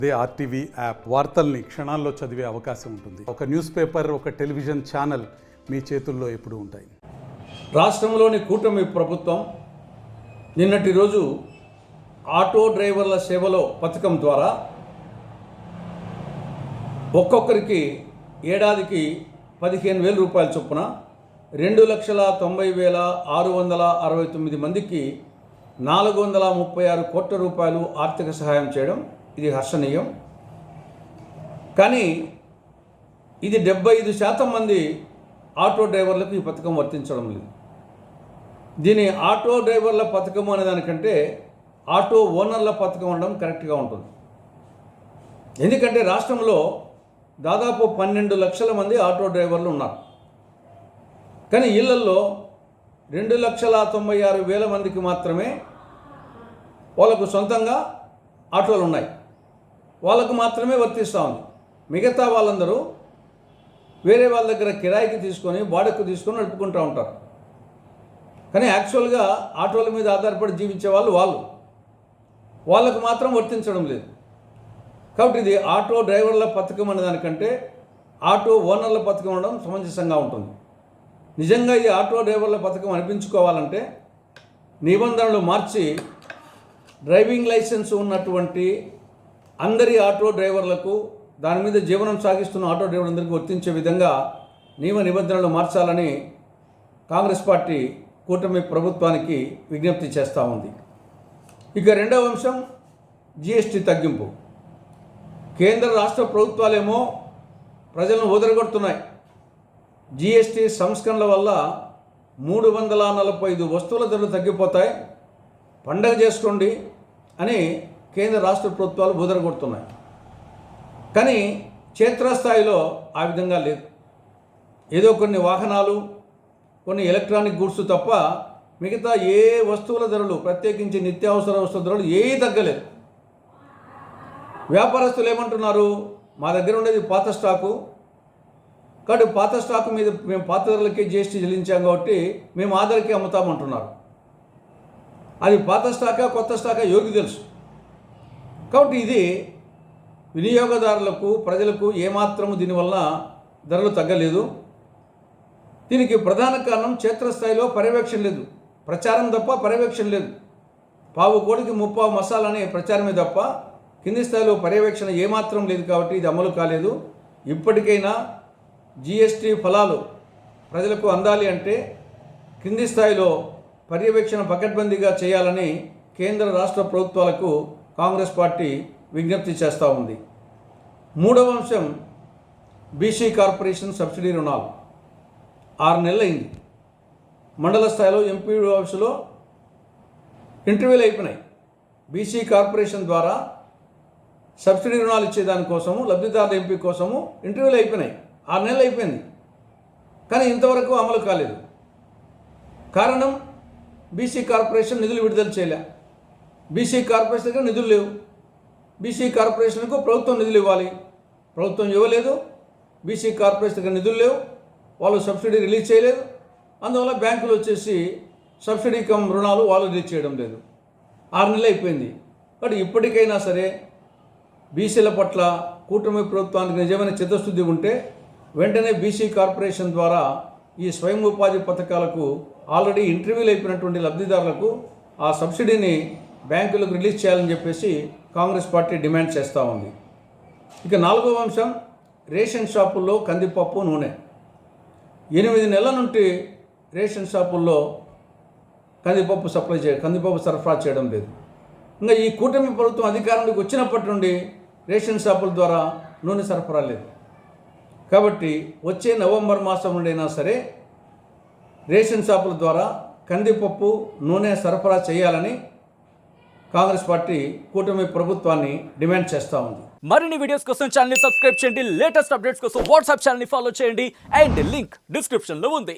అదే RTV app వార్తల్ని క్షణాల్లో చదివే అవకాశం ఉంటుంది. ఒక న్యూస్ పేపర్, ఒక టెలివిజన్ ఛానల్ మీ చేతుల్లో ఎప్పుడూ ఉంటాయి. రాష్ట్రంలోని కూటమి ప్రభుత్వం నిన్నటి రోజు ఆటో డ్రైవర్ల సేవలో పథకం ద్వారా ఒక్కొక్కరికి ఏడాదికి 15,000 రూపాయల చొప్పున 2,90,669 మందికి 436 కోట్ల రూపాయలు ఆర్థిక సహాయం చేయడం ఇది హర్షణీయం. కానీ ఇది 75% మంది ఆటో డ్రైవర్లకు ఈ పథకం వర్తించడం లేదు. దీని ఆటో డ్రైవర్ల పథకం అనే దానికంటే ఆటో ఓనర్ల పథకం ఉండడం కరెక్ట్గా ఉంటుంది. ఎందుకంటే రాష్ట్రంలో దాదాపు 12 లక్షల మంది ఆటో డ్రైవర్లు ఉన్నారు. కానీ ఇళ్లల్లో 2,96,000 మందికి మాత్రమే వాళ్ళకు సొంతంగా ఆటోలు ఉన్నాయి. వాళ్ళకు మాత్రమే వర్తిస్తూ ఉంది. మిగతా వాళ్ళందరూ వేరే వాళ్ళ దగ్గర కిరాయికి తీసుకొని బాడెక్కు తీసుకొని నడుపుకుంటూ ఉంటారు. కానీ యాక్చువల్గా ఆటోల మీద ఆధారపడి జీవించే వాళ్ళకు మాత్రం వర్తించడం లేదు. కాబట్టి ఇది ఆటో డ్రైవర్ల పథకం అనే దానికంటే ఆటో ఓనర్ల పథకం ఉండడం సమంజసంగా ఉంటుంది. నిజంగా ఈ ఆటో డ్రైవర్ల పథకం అనిపించుకోవాలంటే నిబంధనలు మార్చి డ్రైవింగ్ లైసెన్స్ ఉన్నటువంటి అందరి ఆటో డ్రైవర్లకు, దాని మీద జీవనం సాగిస్తున్న ఆటో డ్రైవర్లందరికీ వర్తించే విధంగా నిబంధనలు మార్చాలని కాంగ్రెస్ పార్టీ కూటమి ప్రభుత్వానికి విజ్ఞప్తి చేస్తూ ఉంది. ఇక రెండవ అంశం జిఎస్టీ తగ్గింపు. కేంద్ర రాష్ట్ర ప్రభుత్వాలేమో ప్రజలను వదలగొడుతున్నాయి. జిఎస్టీ సంస్కరణల వల్ల 345 వస్తువుల ధరలు తగ్గిపోతాయి, పండగ చేసుకోండి అని కేంద్ర రాష్ట్ర ప్రభుత్వాలు బుదరగొడుతున్నాయి. కానీ క్షేత్రస్థాయిలో ఆ విధంగా లేదు. ఏదో కొన్ని వాహనాలు, కొన్ని ఎలక్ట్రానిక్ గూడ్స్ తప్ప మిగతా ఏ వస్తువుల ధరలు, ప్రత్యేకించి నిత్యావసర వస్తువుల ధరలు ఏవి తగ్గలేదు. వ్యాపారస్తులు ఏమంటున్నారు, మా దగ్గర ఉండేది పాత స్టాకు, కాబట్టి పాత స్టాకు మీద మేము పాత ధరలకే జిఎస్టీ చెల్లించాం కాబట్టి మేము ఆ ధరకే అమ్ముతామంటున్నారు. అది పాత స్టాకా కొత్త స్టాకా యోగి తెలుసు. కాబట్టి ఇది వినియోగదారులకు, ప్రజలకు ఏమాత్రము దీనివల్ల ధరలు తగ్గలేదు. దీనికి ప్రధాన కారణం క్షేత్రస్థాయిలో పర్యవేక్షణ లేదు, ప్రచారం తప్ప పర్యవేక్షణ లేదు. పావు కోడికి ముప్పావు మసాలా అనే ప్రచారమే తప్ప కింది స్థాయిలో పర్యవేక్షణ ఏమాత్రం లేదు. కాబట్టి ఇది అమలు కాలేదు. ఇప్పటికైనా జిఎస్టీ ఫలాలు ప్రజలకు అందాలి అంటే కింది స్థాయిలో పర్యవేక్షణ పకడ్బందీగా చేయాలని కేంద్ర రాష్ట్ర ప్రభుత్వాలకు కాంగ్రెస్ పార్టీ విజ్ఞప్తి చేస్తూ ఉంది. మూడవ అంశం బీసీ కార్పొరేషన్ సబ్సిడీ రుణాలు. 6 నెలలు అయింది. మండల స్థాయిలో ఎంపీ ఆఫీసులో ఇంటర్వ్యూలు అయిపోయినాయి. బీసీ కార్పొరేషన్ ద్వారా సబ్సిడీ రుణాలు ఇచ్చేదానికోసము, లబ్ధిదారుల ఎంపీ కోసము ఇంటర్వ్యూలు అయిపోయినాయి. 6 నెలలు అయిపోయింది. కానీ ఇంతవరకు అమలు కాలేదు. కారణం బీసీ కార్పొరేషన్ నిధులు విడుదల చేయలే. బీసీ కార్పొరేషన్ దగ్గర నిధులు లేవు. బీసీ కార్పొరేషన్కు ప్రభుత్వం నిధులు ఇవ్వాలి, ప్రభుత్వం ఇవ్వలేదు. బీసీ కార్పొరేషన్ దగ్గర నిధులు లేవు, వాళ్ళు సబ్సిడీ రిలీజ్ చేయలేదు. అందువల్ల బ్యాంకులు వచ్చేసి సబ్సిడీ కమ్ రుణాలు వాళ్ళు రిలీజ్ చేయడం లేదు. 6 నెలలు అయిపోయింది. కాబట్టి ఇప్పటికైనా సరే బీసీల పట్ల కూటమి ప్రభుత్వానికి నిజమైన చిత్తశుద్ధి ఉంటే వెంటనే బీసీ కార్పొరేషన్ ద్వారా ఈ స్వయం ఉపాధి పథకాలకు ఆల్రెడీ ఇంటర్వ్యూలు అయిపోయినటువంటి లబ్ధిదారులకు ఆ సబ్సిడీని బ్యాంకులకు రిలీజ్ చేయాలని చెప్పేసి కాంగ్రెస్ పార్టీ డిమాండ్ చేస్తూ ఉంది. ఇక 4వ అంశం రేషన్ షాపుల్లో కందిపప్పు, నూనె. 8 నెలల నుండి రేషన్ షాపుల్లో కందిపప్పు సరఫరా చేయడం లేదు. ఇంకా ఈ కూటమి ప్రభుత్వం అధికారంలోకి వచ్చినప్పటి నుండి రేషన్ షాపుల ద్వారా నూనె సరఫరా లేదు. కాబట్టి వచ్చే నవంబర్ మాసం నుండైనా సరే రేషన్ షాపుల ద్వారా కందిపప్పు, నూనె సరఫరా చేయాలని కాంగ్రెస్ పార్టీ కూటమి ప్రభుత్వాన్ని డిమాండ్ చేస్తూ ఉంది. మరిన్ని వీడియోస్ కోసం ఛానల్ ని సబ్స్క్రైబ్ చేయండి. లేటెస్ట్ అప్డేట్స్ కోసం వాట్సాప్ ఛానల్ ని ఫాలో చేయండి. అండ్ లింక్ డిస్క్రిప్షన్ లో ఉంది.